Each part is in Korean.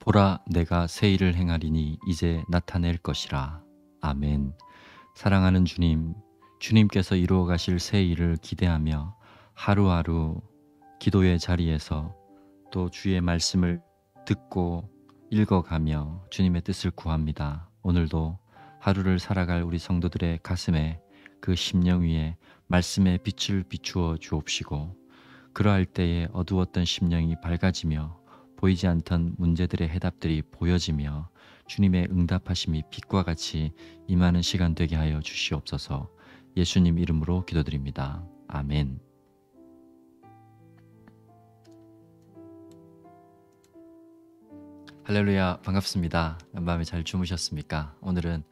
보라, 내가 새 일을 행하리니 이제 나타낼 것이라. 아멘. 사랑하는 주님, 주님께서 이루어 가실 새 일을 기대하며 하루하루 기도의 자리에서 또 주의 말씀을 듣고 읽어가며 주님의 뜻을 구합니다. 오늘도 하루를 살아갈 우리 성도들의 가슴에 그 심령 위에 말씀의 빛을 비추어 주옵시고, 그러할 때에 어두웠던 심령이 밝아지며 보이지 않던 문제들의 해답들이 보여지며 주님의 응답하심이 빛과 같이 임하는 시간 되게 하여 주시옵소서. 예수님 이름으로 기도드립니다. 아멘. 할렐루야, 반갑습니다. 밤에 잘 주무셨습니까? 오늘은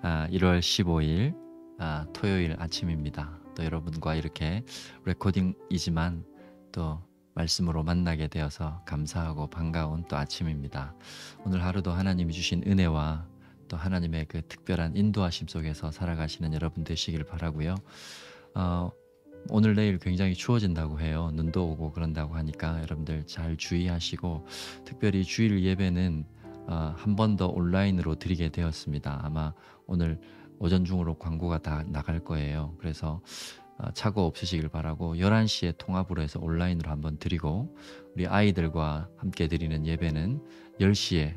1월 15일 토요일 아침입니다. 또 여러분과 이렇게 레코딩이지만 또 말씀으로 만나게 되어서 감사하고 반가운 또 아침입니다. 오늘 하루도 하나님이 주신 은혜와 또 하나님의 그 특별한 인도하심 속에서 살아가시는 여러분 되시길 바라고요. 오늘 내일 굉장히 추워진다고 해요. 눈도 오고 그런다고 하니까 여러분들 잘 주의하시고, 특별히 주일 예배는 한 번 더 온라인으로 드리게 되었습니다. 아마 오늘 오전 중으로 광고가 다 나갈 거예요. 그래서 착오 없으시길 바라고 11시에 통합으로 해서 온라인으로 한번 드리고, 우리 아이들과 함께 드리는 예배는 10시에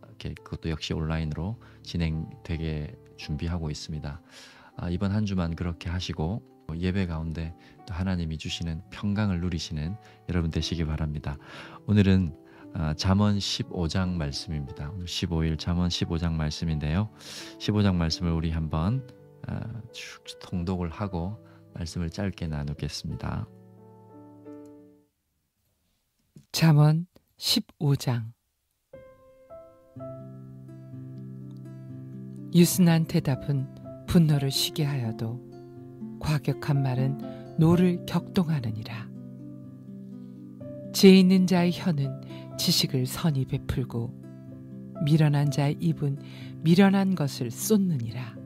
이렇게 그것도 역시 온라인으로 진행되게 준비하고 있습니다. 이번 한 주만 그렇게 하시고 예배 가운데 또 하나님이 주시는 평강을 누리시는 여러분 되시기 바랍니다. 오늘은 잠언 15장 말씀입니다. 오늘 15일 잠언 15장 말씀인데요. 15장 말씀을 우리 한번 쭉 통독을 하고 말씀을 짧게 나누겠습니다. 잠언 15장. 유순한 대답은 분노를 쉬게 하여도 과격한 말은 노를 격동하느니라. 지혜 있는 자의 혀는 지식을 선히 베풀고 미련한 자의 입은 미련한 것을 쏟느니라.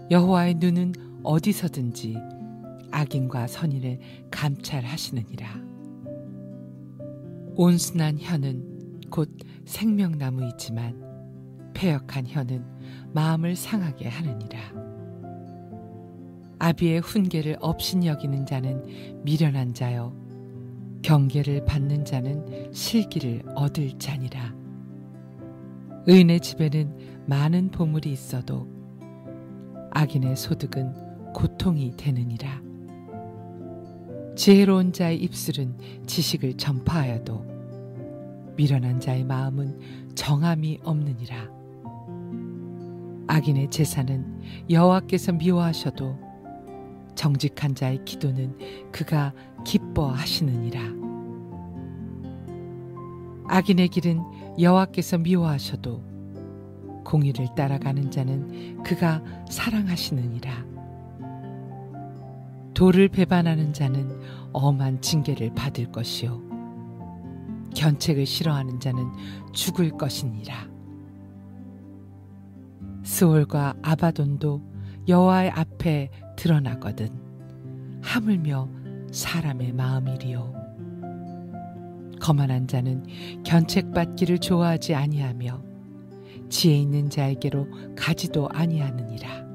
여호와의 눈은 어디서든지 악인과 선인을 감찰하시느니라. 온순한 혀는 곧 생명나무이지만 패역한 혀는 마음을 상하게 하느니라. 아비의 훈계를 업신여기는 자는 미련한 자요, 경계를 받는 자는 실기를 얻을 자니라. 의인의 집에는 많은 보물이 있어도 악인의 소득은 고통이 되느니라. 지혜로운 자의 입술은 지식을 전파하여도 미련한 자의 마음은 정함이 없느니라. 악인의 제사는 여호와께서 미워하셔도 정직한 자의 기도는 그가 기뻐하시느니라. 악인의 길은 여호와께서 미워하셔도 공의를 따라가는 자는 그가 사랑하시느니라. 도를 배반하는 자는 엄한 징계를 받을 것이요, 견책을 싫어하는 자는 죽을 것이니라. 스올과 아바돈도 여호와의 앞에 드러나거든 하물며 사람의 마음이리요. 거만한 자는 견책받기를 좋아하지 아니하며 지혜 있는 자에게로 가지도 아니하느니라.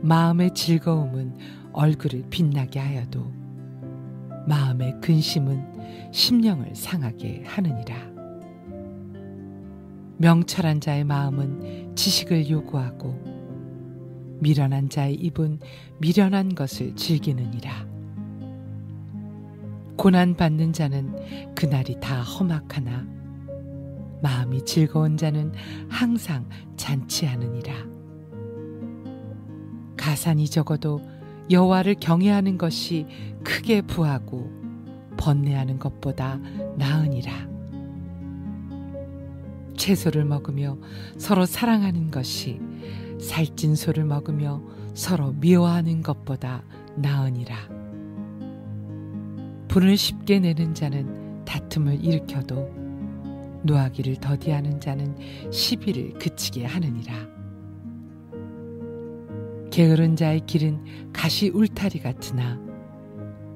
마음의 즐거움은 얼굴을 빛나게 하여도 마음의 근심은 심령을 상하게 하느니라. 명철한 자의 마음은 지식을 요구하고 미련한 자의 입은 미련한 것을 즐기느니라. 고난받는 자는 그날이 다 험악하나 마음이 즐거운 자는 항상 잔치하느니라. 가산이 적어도 여호와를 경외하는 것이 크게 부하고 번뇌하는 것보다 나으니라. 채소를 먹으며 서로 사랑하는 것이 살찐 소를 먹으며 서로 미워하는 것보다 나으니라. 분을 쉽게 내는 자는 다툼을 일으켜도 노하기를 더디하는 자는 시비를 그치게 하느니라. 게으른 자의 길은 가시 울타리 같으나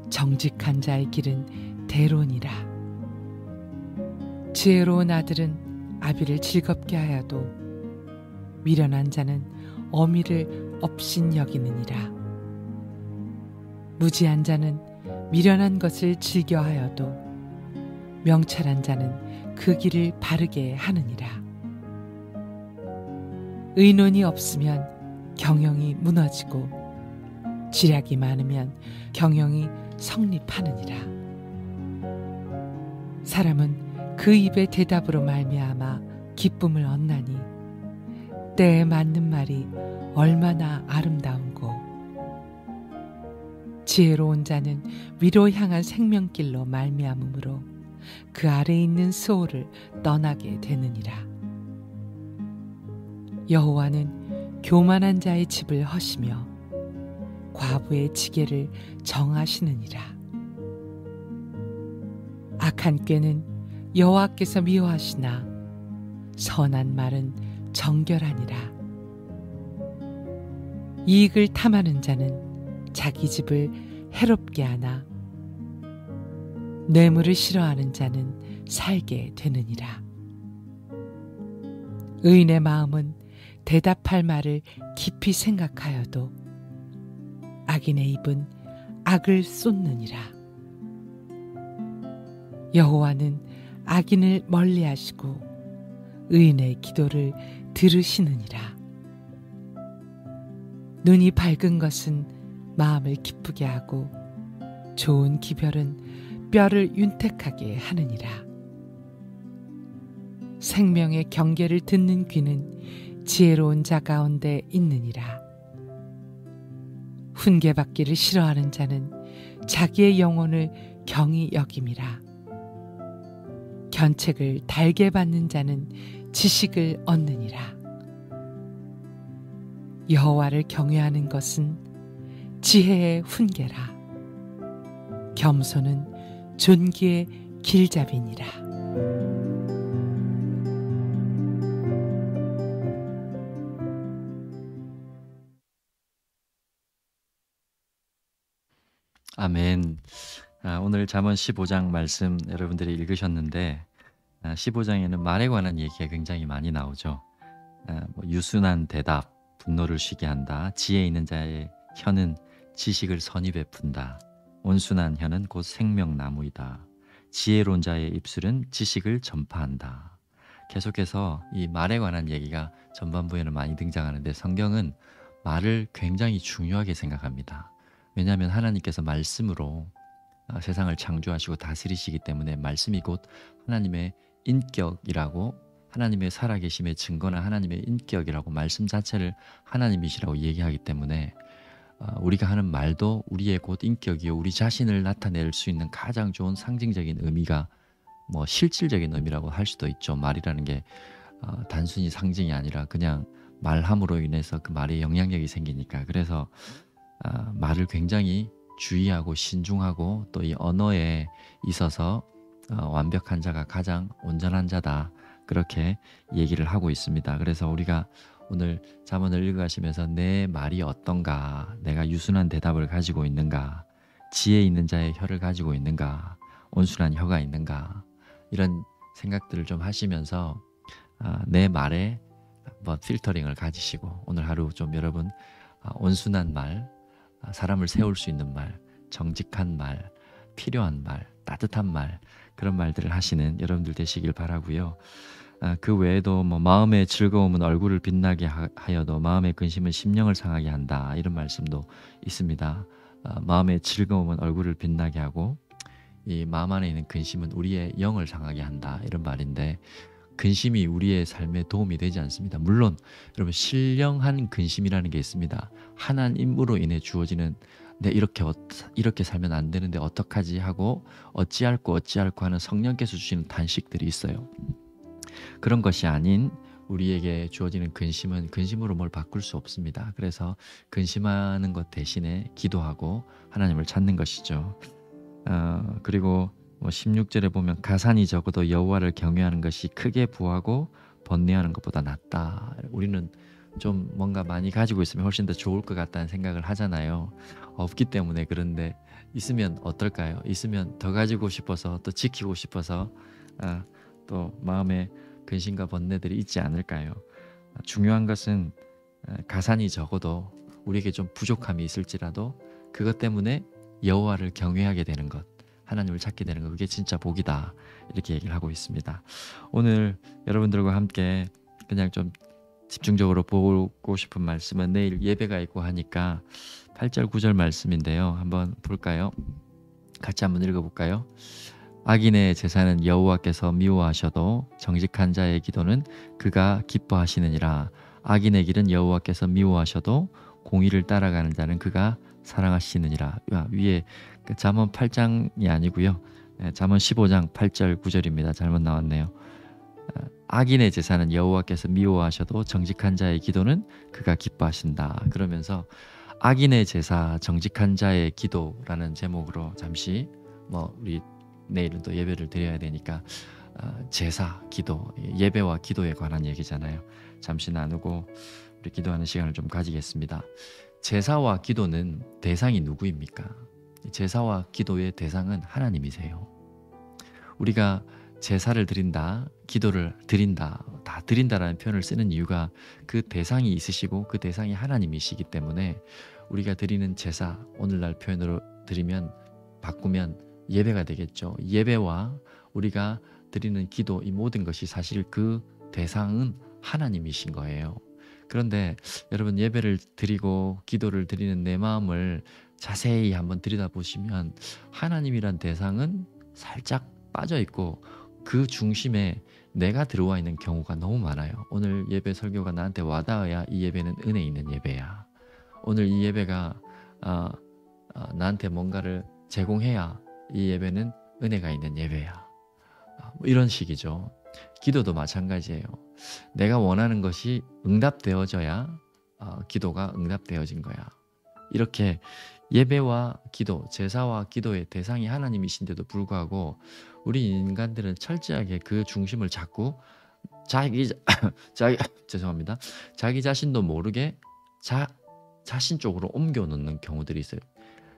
정직한 자의 길은 대론이라. 지혜로운 아들은 아비를 즐겁게 하여도 미련한 자는 어미를 업신 여기느니라. 무지한 자는 미련한 것을 즐겨하여도 명철한 자는 그 길을 바르게 하느니라. 의논이 없으면 경영이 무너지고 지략이 많으면 경영이 성립하느니라. 사람은 그 입의 대답으로 말미암아 기쁨을 얻나니 때에 맞는 말이 얼마나 아름다운고. 지혜로운 자는 위로 향한 생명길로 말미암으므로 그 아래에 있는 수호를 떠나게 되느니라. 여호와는 교만한 자의 집을 허시며 과부의 지게를 정하시느니라. 악한 꾀는 여호와께서 미워하시나 선한 말은 정결하니라. 이익을 탐하는 자는 자기 집을 해롭게 하나 뇌물을 싫어하는 자는 살게 되느니라. 의인의 마음은 대답할 말을 깊이 생각하여도 악인의 입은 악을 쏟느니라. 여호와는 악인을 멀리하시고 의인의 기도를 들으시느니라. 눈이 밝은 것은 마음을 기쁘게 하고 좋은 기별은 뼈를 윤택하게 하느니라. 생명의 경계를 듣는 귀는 지혜로운 자 가운데 있느니라. 훈계받기를 싫어하는 자는 자기의 영혼을 경히 여김이라. 견책을 달게 받는 자는 지식을 얻느니라. 여호와를 경외하는 것은 지혜의 훈계라. 겸손은 존귀의 길잡이니라. 아멘. 오늘 잠언 15장 말씀 여러분들이 읽으셨는데 15장에는 말에 관한 얘기가 굉장히 많이 나오죠. 유순한 대답, 분노를 쉬게 한다. 지혜 있는 자의 혀는 지식을 선히 베푼다. 온순한 혀는 곧 생명나무이다. 지혜로운 자의 입술은 지식을 전파한다. 계속해서 이 말에 관한 얘기가 전반부에는 많이 등장하는데 성경은 말을 굉장히 중요하게 생각합니다. 왜냐하면 하나님께서 말씀으로 세상을 창조하시고 다스리시기 때문에 말씀이 곧 하나님의 인격이라고, 하나님의 살아계심의 증거나 하나님의 인격이라고, 말씀 자체를 하나님이시라고 얘기하기 때문에 우리가 하는 말도 우리의 곧 인격이요 우리 자신을 나타낼 수 있는 가장 좋은 상징적인 의미가 실질적인 의미라고 할 수도 있죠. 말이라는 게 단순히 상징이 아니라 그냥 말함으로 인해서 그 말에 영향력이 생기니까. 그래서 말을 굉장히 주의하고 신중하고 또 이 언어에 있어서 완벽한 자가 가장 온전한 자다, 그렇게 얘기를 하고 있습니다. 그래서 우리가 오늘 잠언을 읽어가시면서 내 말이 어떤가, 내가 유순한 대답을 가지고 있는가, 지혜 있는 자의 혀를 가지고 있는가, 온순한 혀가 있는가, 이런 생각들을 좀 하시면서 내 말에 한번 필터링을 가지시고 오늘 하루 좀 여러분 온순한 말, 사람을 세울 수 있는 말, 정직한 말, 필요한 말, 따뜻한 말, 그런 말들을 하시는 여러분들 되시길 바라고요. 그 외에도 마음의 즐거움은 얼굴을 빛나게 하여도 마음의 근심은 심령을 상하게 한다, 이런 말씀도 있습니다. 마음의 즐거움은 얼굴을 빛나게 하고 이 마음 안에 있는 근심은 우리의 영을 상하게 한다, 이런 말인데 근심이 우리의 삶에 도움이 되지 않습니다. 물론 여러분 신령한 근심이라는 게 있습니다. 하나님으로 인해 주어지는 내 이렇게 살면 안 되는데 어떡하지 하고 어찌할꼬 하는 성령께서 주시는 단식들이 있어요. 그런 것이 아닌 우리에게 주어지는 근심은 근심으로 뭘 바꿀 수 없습니다. 그래서 근심하는 것 대신에 기도하고 하나님을 찾는 것이죠. 그리고 16절에 보면 가산이 적어도 여호와를 경외하는 것이 크게 부하고 번뇌하는 것보다 낫다. 우리는 좀 뭔가 많이 가지고 있으면 훨씬 더 좋을 것 같다는 생각을 하잖아요. 없기 때문에. 그런데 있으면 어떨까요? 있으면 더 가지고 싶어서 또 지키고 싶어서 또 마음에 근심과 번뇌들이 있지 않을까요? 중요한 것은 가산이 적어도 우리에게 좀 부족함이 있을지라도 그것 때문에 여호와를 경외하게 되는 것, 하나님을 찾게 되는 것, 그게 진짜 복이다, 이렇게 얘기를 하고 있습니다. 오늘 여러분들과 함께 그냥 좀 집중적으로 보고 싶은 말씀은 내일 예배가 있고 하니까 8절 9절 말씀인데요. 한번 볼까요? 같이 한번 읽어볼까요? 악인의 제사는 여호와께서 미워하셔도 정직한 자의 기도는 그가 기뻐하시느니라. 악인의 길은 여호와께서 미워하셔도 공의를 따라가는 자는 그가 사랑하시느니라. 위에 잠언 8장이 아니고요. 잠언 15장 8절 9절입니다. 잘못 나왔네요. 악인의 제사는 여호와께서 미워하셔도 정직한 자의 기도는 그가 기뻐하신다. 그러면서 악인의 제사, 정직한 자의 기도라는 제목으로 잠시 우리 내일은 또 예배를 드려야 되니까 제사, 기도, 예배와 기도에 관한 얘기잖아요. 잠시 나누고 우리 기도하는 시간을 좀 가지겠습니다. 제사와 기도는 대상이 누구입니까? 제사와 기도의 대상은 하나님이세요. 우리가 제사를 드린다, 기도를 드린다, 다 드린다라는 표현을 쓰는 이유가 그 대상이 있으시고 그 대상이 하나님이시기 때문에 우리가 드리는 제사, 오늘날 표현으로 바꾸면 예배가 되겠죠. 예배와 우리가 드리는 기도, 이 모든 것이 사실 그 대상은 하나님이신 거예요. 그런데 여러분, 예배를 드리고 기도를 드리는 내 마음을 자세히 한번 들여다보시면 하나님이란 대상은 살짝 빠져있고 그 중심에 내가 들어와 있는 경우가 너무 많아요. 오늘 예배 설교가 나한테 와닿아야 이 예배는 은혜 있는 예배야. 오늘 이 예배가 나한테 뭔가를 제공해야 이 예배는 은혜가 있는 예배야. 이런 식이죠. 기도도 마찬가지예요. 내가 원하는 것이 응답되어져야 기도가 응답되어진 거야. 이렇게 예배와 기도, 제사와 기도의 대상이 하나님이신데도 불구하고 우리 인간들은 철저하게 그 중심을 잡고 자기 자신도 모르게 자신 쪽으로 옮겨 놓는 경우들이 있어요.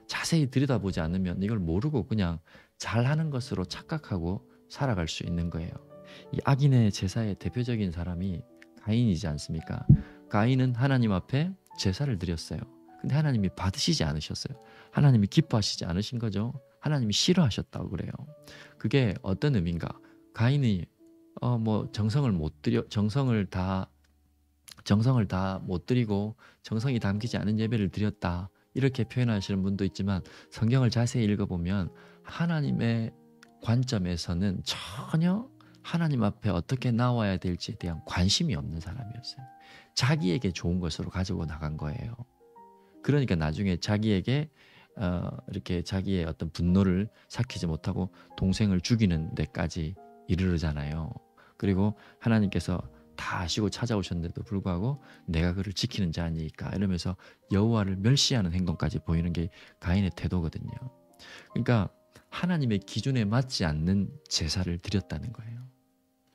자세히 들여다보지 않으면 이걸 모르고 그냥 잘하는 것으로 착각하고 살아갈 수 있는 거예요. 이 악인의 제사의 대표적인 사람이 가인이지 않습니까? 가인은 하나님 앞에 제사를 드렸어요. 근데 하나님이 받으시지 않으셨어요. 하나님이 기뻐하시지 않으신 거죠. 하나님이 싫어하셨다고 그래요. 그게 어떤 의미인가? 가인이 정성을 다 못 드리고 정성이 담기지 않은 예배를 드렸다, 이렇게 표현하시는 분도 있지만 성경을 자세히 읽어보면 하나님의 관점에서는 전혀 하나님 앞에 어떻게 나와야 될지에 대한 관심이 없는 사람이었어요. 자기에게 좋은 것으로 가지고 나간 거예요. 그러니까 나중에 자기에게 이렇게 자기의 어떤 분노를 삭히지 못하고 동생을 죽이는 데까지 이르르잖아요. 그리고 하나님께서 다 아시고 찾아오셨는데도 불구하고 내가 그를 지키는 자니까 이러면서 여호와를 멸시하는 행동까지 보이는 게 가인의 태도거든요. 그러니까 하나님의 기준에 맞지 않는 제사를 드렸다는 거예요.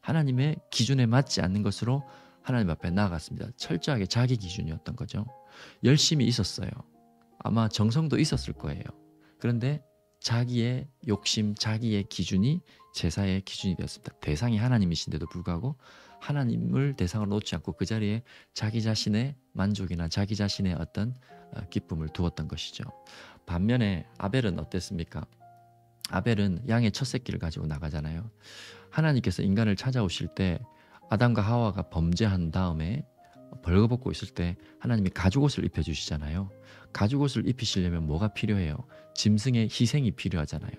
하나님의 기준에 맞지 않는 것으로 하나님 앞에 나아갔습니다. 철저하게 자기 기준이었던 거죠. 열심히 있었어요. 아마 정성도 있었을 거예요. 그런데 자기의 욕심, 자기의 기준이 제사의 기준이 되었습니다. 대상이 하나님이신데도 불구하고 하나님을 대상으로 놓지 않고 그 자리에 자기 자신의 만족이나 자기 자신의 어떤 기쁨을 두었던 것이죠. 반면에 아벨은 어땠습니까? 아벨은 양의 첫 새끼를 가지고 나가잖아요. 하나님께서 인간을 찾아오실 때 아담과 하와가 범죄한 다음에 벌거벗고 있을 때 하나님이 가죽옷을 입혀주시잖아요. 가죽옷을 입히시려면 뭐가 필요해요? 짐승의 희생이 필요하잖아요.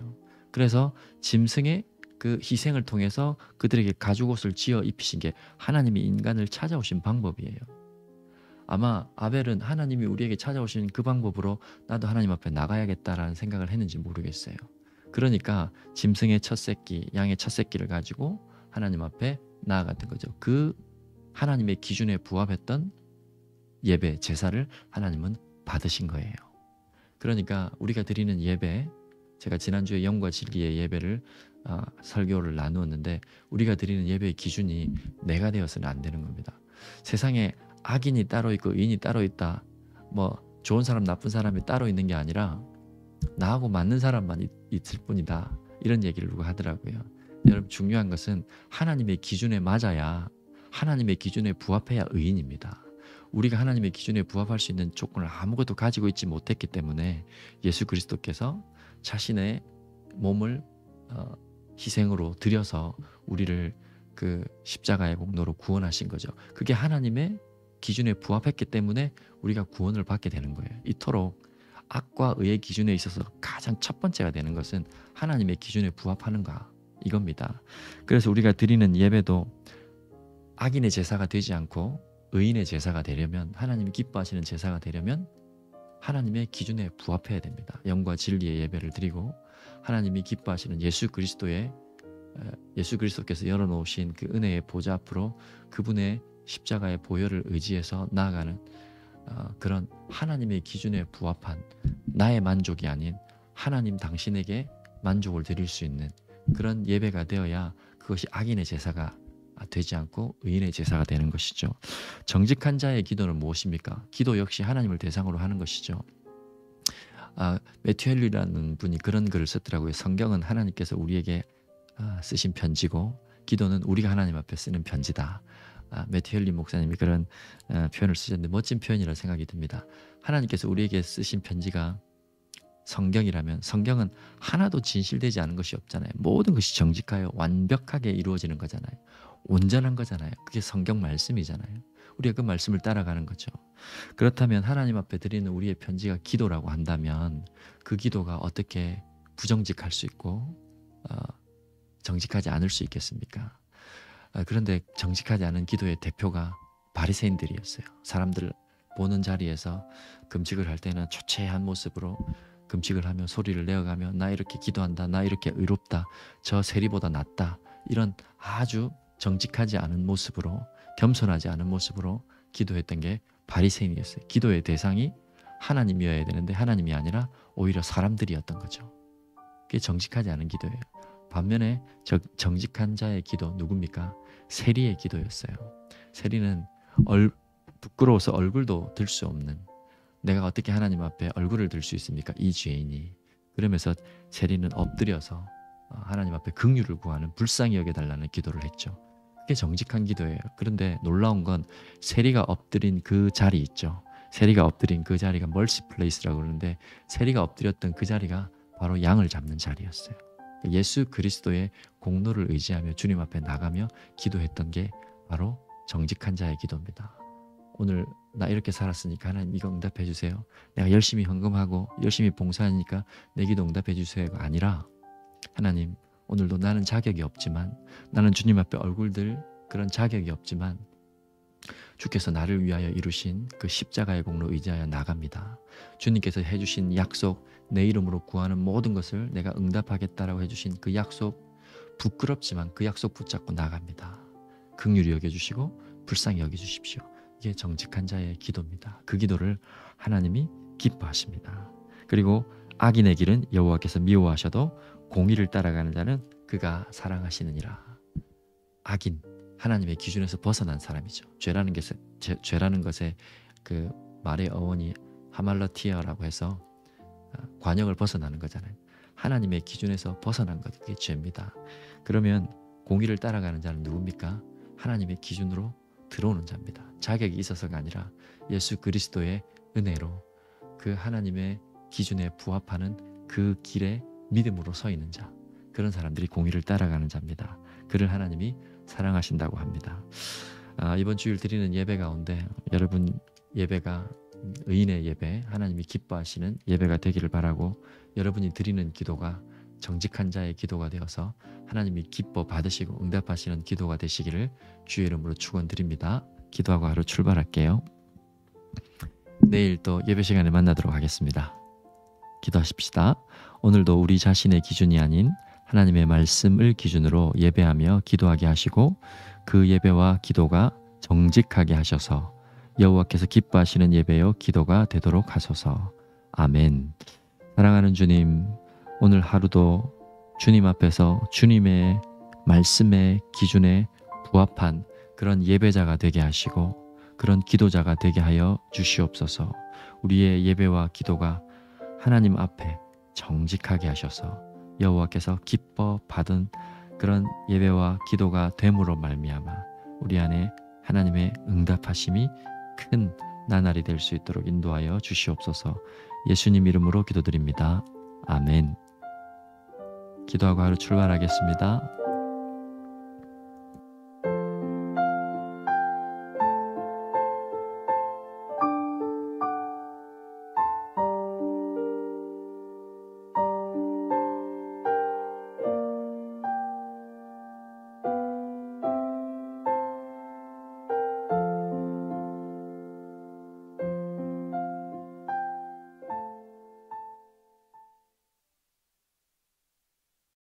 그래서 짐승의 그 희생을 통해서 그들에게 가죽옷을 지어 입히신 게 하나님이 인간을 찾아오신 방법이에요. 아마 아벨은 하나님이 우리에게 찾아오신 그 방법으로 나도 하나님 앞에 나가야겠다라는 생각을 했는지 모르겠어요. 그러니까 짐승의 첫 새끼, 양의 첫 새끼를 가지고 하나님 앞에 나아갔던 거죠. 그 하나님의 기준에 부합했던 예배, 제사를 하나님은 받으신 거예요. 그러니까 우리가 드리는 예배, 제가 지난주에 영과 진리의 예배를 설교를 나누었는데 우리가 드리는 예배의 기준이 내가 되어서는 안 되는 겁니다. 세상에 악인이 따로 있고 의인이 따로 있다, 좋은 사람 나쁜 사람이 따로 있는 게 아니라 나하고 맞는 사람만 있을 뿐이다, 이런 얘기를 누가 하더라고요. 여러분 중요한 것은 하나님의 기준에 맞아야, 하나님의 기준에 부합해야 의인입니다. 우리가 하나님의 기준에 부합할 수 있는 조건을 아무것도 가지고 있지 못했기 때문에 예수 그리스도께서 자신의 몸을 희생으로 드려서 우리를 그 십자가의 공로로 구원하신 거죠. 그게 하나님의 기준에 부합했기 때문에 우리가 구원을 받게 되는 거예요. 이토록 악과 의의 기준에 있어서 가장 첫 번째가 되는 것은 하나님의 기준에 부합하는가, 이겁니다. 그래서 우리가 드리는 예배도 악인의 제사가 되지 않고 의인의 제사가 되려면, 하나님이 기뻐하시는 제사가 되려면 하나님의 기준에 부합해야 됩니다. 영과 진리의 예배를 드리고 하나님이 기뻐하시는 예수 그리스도께서 열어놓으신 그 은혜의 보좌 앞으로 그분의 십자가의 보혈을 의지해서 나아가는 그런 하나님의 기준에 부합한, 나의 만족이 아닌 하나님 당신에게 만족을 드릴 수 있는 그런 예배가 되어야 그것이 악인의 제사가 되지 않고 의인의 제사가 되는 것이죠. 정직한 자의 기도는 무엇입니까? 기도 역시 하나님을 대상으로 하는 것이죠. 매튜 헨리라는 분이 그런 글을 썼더라고요. 성경은 하나님께서 우리에게 쓰신 편지고 기도는 우리가 하나님 앞에 쓰는 편지다. 매튜 헨리 목사님이 그런 표현을 쓰셨는데 멋진 표현이라고 생각이 듭니다. 하나님께서 우리에게 쓰신 편지가 성경이라면 성경은 하나도 진실되지 않은 것이 없잖아요. 모든 것이 정직하여 완벽하게 이루어지는 거잖아요. 온전한 거잖아요. 그게 성경 말씀이잖아요. 우리가 그 말씀을 따라가는 거죠. 그렇다면 하나님 앞에 드리는 우리의 편지가 기도라고 한다면 그 기도가 어떻게 부정직할 수 있고 정직하지 않을 수 있겠습니까? 그런데 정직하지 않은 기도의 대표가 바리새인들이었어요. 사람들 보는 자리에서 금식을 할 때는 초췌한 모습으로 금식을 하며 소리를 내어가며 나 이렇게 기도한다, 나 이렇게 의롭다, 저 세리보다 낫다, 이런 아주 정직하지 않은 모습으로, 겸손하지 않은 모습으로 기도했던 게 바리새인이었어요. 기도의 대상이 하나님이어야 되는데 하나님이 아니라 오히려 사람들이었던 거죠. 그게 정직하지 않은 기도예요. 반면에 정직한 자의 기도 누굽니까? 세리의 기도였어요. 세리는 부끄러워서 얼굴도 들 수 없는, 내가 어떻게 하나님 앞에 얼굴을 들 수 있습니까? 이 죄인이. 그러면서 세리는 엎드려서 하나님 앞에 긍휼을 구하는, 불쌍히 여겨달라는 기도를 했죠. 그게 정직한 기도예요. 그런데 놀라운 건 세리가 엎드린 그 자리 있죠. 세리가 엎드린 그 자리가 멀시 플레이스라고 그러는데 세리가 엎드렸던 그 자리가 바로 양을 잡는 자리였어요. 예수 그리스도의 공로를 의지하며 주님 앞에 나가며 기도했던 게 바로 정직한 자의 기도입니다. 오늘 나 이렇게 살았으니까 하나님 이거 응답해 주세요. 내가 열심히 헌금하고 열심히 봉사하니까 내 기도 응답해 주세요가 아니라, 하나님 오늘도 나는 자격이 없지만, 나는 주님 앞에 얼굴들 그런 자격이 없지만 주께서 나를 위하여 이루신 그 십자가의 공로 의지하여 나갑니다. 주님께서 해주신 약속, 내 이름으로 구하는 모든 것을 내가 응답하겠다라고 해주신 그 약속, 부끄럽지만 그 약속 붙잡고 나갑니다. 긍휼히 여겨주시고 불쌍히 여겨주십시오. 이게 정직한 자의 기도입니다. 그 기도를 하나님이 기뻐하십니다. 그리고 악인의 길은 여호와께서 미워하셔도 공의를 따라가는 자는 그가 사랑하시느니라. 악인, 하나님의 기준에서 벗어난 사람이죠. 죄라는 것의 그 말의 어원이 하말러티어라고 해서 관역을 벗어나는 거잖아요. 하나님의 기준에서 벗어난 것, 그게 죄입니다. 그러면 공의를 따라가는 자는 누굽니까? 하나님의 기준으로 들어오는 자입니다. 자격이 있어서가 아니라 예수 그리스도의 은혜로 그 하나님의 기준에 부합하는 그 길에 믿음으로 서 있는 자, 그런 사람들이 공의를 따라가는 자입니다. 그를 하나님이 사랑하신다고 합니다. 이번 주일 드리는 예배 가운데 여러분 예배가 의인의 예배, 하나님이 기뻐하시는 예배가 되기를 바라고, 여러분이 드리는 기도가 정직한 자의 기도가 되어서 하나님이 기뻐 받으시고 응답하시는 기도가 되시기를 주의 이름으로 축원드립니다. 기도하고 하루 출발할게요. 내일 또 예배 시간에 만나도록 하겠습니다. 기도하십시다. 오늘도 우리 자신의 기준이 아닌 하나님의 말씀을 기준으로 예배하며 기도하게 하시고 그 예배와 기도가 정직하게 하셔서 여호와께서 기뻐하시는 예배요 기도가 되도록 하소서. 아멘. 사랑하는 주님, 오늘 하루도 주님 앞에서 주님의 말씀의 기준에 부합한 그런 예배자가 되게 하시고 그런 기도자가 되게 하여 주시옵소서. 우리의 예배와 기도가 하나님 앞에 정직하게 하셔서 여호와께서 기뻐 받은 그런 예배와 기도가 됨으로 말미암아 우리 안에 하나님의 응답하심이 큰 나날이 될 수 있도록 인도하여 주시옵소서. 예수님 이름으로 기도드립니다. 아멘. 기도하고 하루 출발하겠습니다.